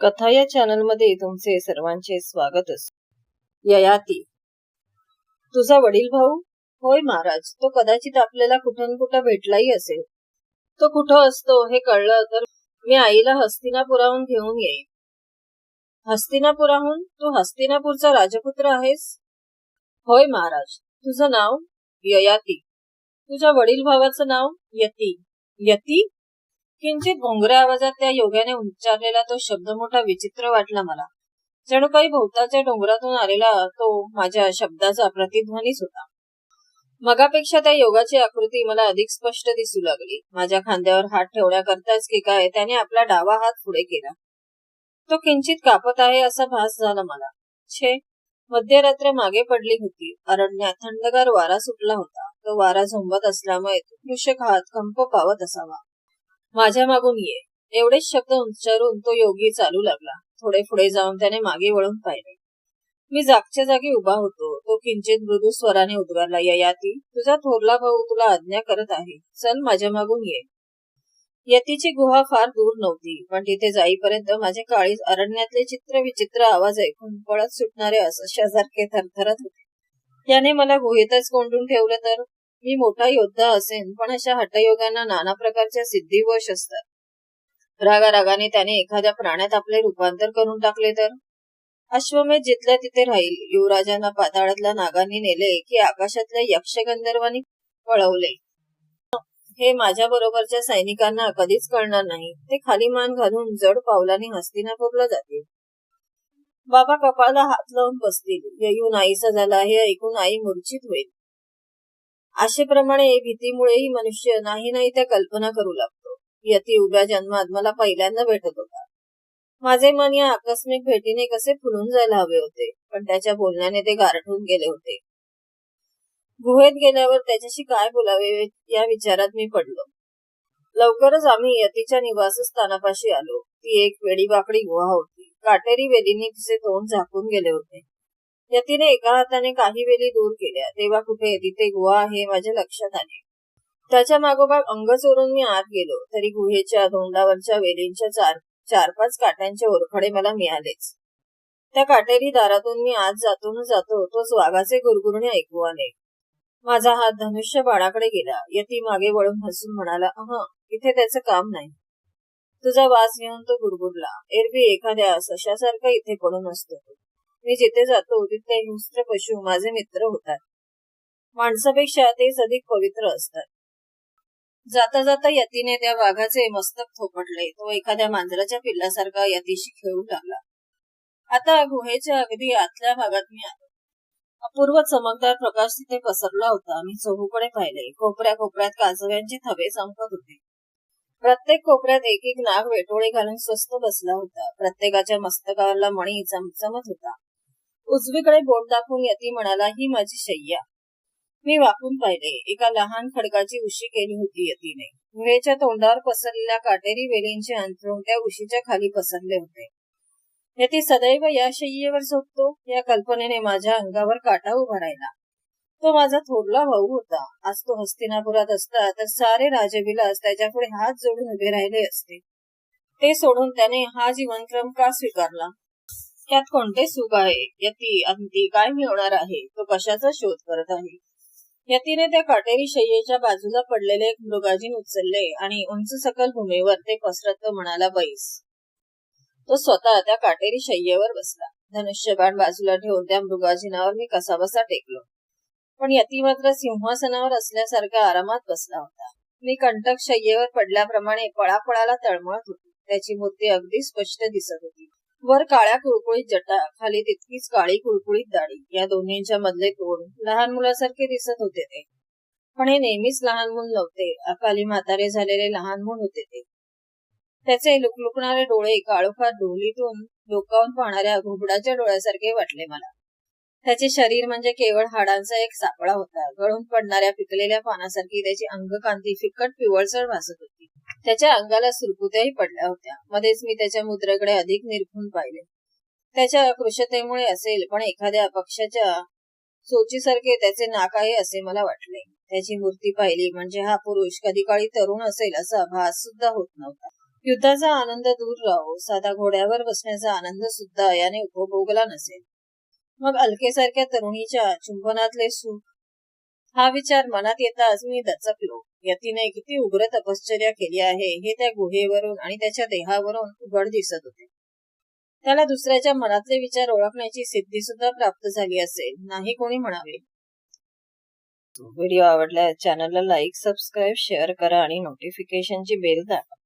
कथा या चॅनल मध्ये तुमचे सर्वांचे स्वागत असते। ययाती, तुझा वडील भाऊ? होय महाराज, तो कदाचित आपल्याला कुठून कुठं भेटलाही असेल। तो कुठं असतो हे कळलं तर मी आईला हस्तिनापुराहून घेऊन येईन। हस्तिनापुराहून? तू हस्तिनापूरचा राजपुत्र आहेस? होय महाराज। तुझं नाव? ययाती। तुझ्या वडील भावाचं नाव? यती। यती? किंचित घोंगऱ्या आवाजात त्या योग्याने उच्चारलेला तो शब्द मोठा विचित्र वाटला मला। जणू काही भोवतालच्या डोंगरातून आलेला तो माझ्या शब्दाचा प्रतिध्वनीच होता। मगापेक्षा त्या योगाची आकृती मला अधिक स्पष्ट दिसू लागली। माझ्या खांद्यावर हात ठेवण्याकरताच की काय त्याने आपला डावा हात पुढे केला। तो किंचित कापत आहे असा भास झाला मला। छे, मध्यरात्र मागे पडली होती। अरण्यात थंडगार वारा सुटला होता। तो वारा झोंबत असल्यामुळे कृषक हात कंप पावत असावा। माझ्या मागून ये, एवढेच शब्द उच्चारून तो योगी चालू लागला। थोडे पुढे जाऊन त्याने मागे वळून पाहिले। मी जागच्या जागी उभा होतो। तो किंचित मृदू स्वराने उद्गारला, ययाती, तुझा थोरला भाऊ तुला आज्ञा करत आहे, चल माझ्या मागून ये। यतीची गुहा फार दूर नव्हती, पण तिथे जाईपर्यंत माझे काळीज अरण्यातले चित्र विचित्र आवाज ऐकून पळत सुटणारे असशासारखे थरथरत होते। त्याने मला गुहेतच कोंडून ठेवलं तर? मी मोठा योद्धा असेन, पण अशा हठयोगांना नाना प्रकारच्या सिद्धीवश असतात। रागारागाने त्याने एखाद्या प्राण्यात आपले रूपांतर करून टाकले तर? अश्वमेध जिथल्या तिथे राहील। युवराजांना पाताळातल्या नागांनी नेले की आकाशातल्या यक्षगंधर्वांनी पळवले हे माझ्या बरोबरच्या सैनिकांना कधीच कळणार नाही। ते खाली मान घालून जड पावलांनी हस्तिनापूरला जातील। बाबा कपाळाला हात लावून बसतील। ययू नाहीसा झाला हे ऐकून आई मूर्छित होईल। आशेप्रमाणे भीतीमुळेही मनुष्य नाही नाही त्या कल्पना करू लागतो। यती उभ्या जन्मात मला पहिल्यांदा भेटत होता। माझे मन या आकस्मिक भेटीने कसे फुलून जायला हवे होते, पण त्याच्या बोलण्याने ते गारठून गेले होते। गुहेत गेल्यावर त्याच्याशी काय बोलावे या विचारात मी पडलो। लवकरच आम्ही यतीच्या निवासस्थानापाशी आलो। ती एक वेडीवाकडी गुहा होती। काटेरी वेलींनी तिचे तोंड झाकून गेले होते। यतीने एका हाताने काही वेली दूर केल्या, तेव्हा कुठे तिथे गुहा आहे माझ्या लक्षात आले। त्याच्या मागोमाग अंग चोरून मी आत गेलो, तरी गुहेच्या धोंडावरच्या वेलींच्या चार पाच काट्यांचे ओरखडे मला मिळालेच। त्या काटेरी दारातून मी आत जातो न जातो तोच वाघाचे गुरगुरणे ऐकू आले। माझा हात धनुष्य बाणाकडे गेला। यती मागे वळून हसून म्हणाला, इथे त्याचं काम नाही। तुझा वास घेऊन तो गुरगुरला, एरवी एखाद्या सशासारखा इथे पडून असतो। मी जिथे जातो तिथे हिंस्त्र पशु माझे मित्र होतात। माणसापेक्षा तेच अधिक पवित्र असतात। जाता जाता यतीने त्या वाघाचे मस्तक थोपटले। तो एखाद्या मांजराच्या पिल्लासारखा यतीशी खेळू लागला। आता गुहेच्या अगदी आतल्या भागात मी आलो। अपूर्व चमकदार प्रकाश तिथे पसरला होता। मी चहूकडे पाहिले। कोपऱ्या कोपऱ्यात काजव्यांचे थवे चमकत होते। प्रत्येक कोपऱ्यात एक एक नाग वेटोळे घालून स्वस्त बसला होता। प्रत्येकाच्या मस्तकावरला मणी चमचमत होता। उजवीकडे बोट दाखवून यती म्हणाला, ही माझी शय्या। मी वाकून पाहिले। एका लहान खडकाची उशी केली होती यतीने। गुहेच्या तोंडावर पसरलेल्या काटेरी वेलींचे अंथरूण त्या उशीच्या खाली पसरले होते। यती सदैव या शय्येवर झोपतो या कल्पनेने माझ्या अंगावर काटा उभा राहिला। तो माझा थोरला भाऊ होता। आज तो हस्तिनापुरात असता तर सारे राजविलास त्याच्यापुढे हात जोडून उभे राहिले असते। ते सोडून त्याने हा जीवनक्रम का स्वीकारला? त्यात कोणते सुख आहे? यती अंती काय मिळवणार आहे? तो कशाचा शोध करत आहे? यतीने त्या काटेरी शय्येच्या बाजूला पडलेले एक मृगाजीन उचलले आणि उंच सकल भूमीवर ते पसरत तो म्हणाला, बैस। तो स्वतः त्या काटेरी शय्येवर बसला। धनुष्यबाण बाजूला ठेवून त्या मृगाजीनावर मी कसाबसा टेकलो, पण यती मात्र सिंहासनावर असल्यासारखा आरामात बसला होता। मी कंटक शय्येवर पडल्याप्रमाणे पळापळाला तळमळत होती। त्याची मूर्ती अगदी स्पष्ट दिसत होती। वर काळ्या कुळकुळीत जटा, खाली तितकीच काळी कुळकुळीत दाढी, या दोन्हींच्या मधले तोंड लहान मुलासारखे दिसत होते ते, पण हे नेहमीच लहान मूल नव्हते। अकाली म्हातारे झालेले लहान मूल होते ते। त्याचे लुकलुकणारे डोळे काळोखात ढोलीतून डोकावून पाहणाऱ्या घुबडाच्या डोळ्यासारखे वाटले मला। त्याचे शरीर म्हणजे केवळ हाडांचा एक सापळा होता। गळून पडणाऱ्या पिकलेल्या पानासारखी त्याची अंगकांती फिकट पिवळसर भासत होती। त्याच्या अंगाला सुरकुत्याही पडल्या होत्या। मध्येच मी त्याच्या मुद्रेकडे अधिक निरखून पाहिले। त्याच्या कृशतेमुळे असेल, पण एखाद्या पक्षाच्या सोचीसारखे त्याचे नाक आहे असे मला वाटले। त्याची मूर्ती पाहिली म्हणजे हा पुरुष कधी काळी तरुण असेल असा भास सुद्धा होत नव्हता। युद्धाचा आनंद दूर राहो, साधा घोड्यावर बसण्याचा आनंद सुद्धा याने उपभोगला नसेल. मग अलकेसारख्या तरुणीच्या चुंबनातले सुख. हा विचार मनात येताच मी दचकलो. यतीने किती उग्र तपश्चर्या केली आहे हे त्या गुहेवरून आणि त्याच्या देहावरून उघड दिसत होते. त्याला दुसऱ्याच्या मनातले विचार ओळखण्याची सिद्धी सुद्धा प्राप्त झाली असेल, नाही कोणी म्हणावे. व्हिडिओ आवडल्यास चॅनलला लाईक, सबस्क्राईब, शेअर करा आणि नोटिफिकेशनची बेल दाबा.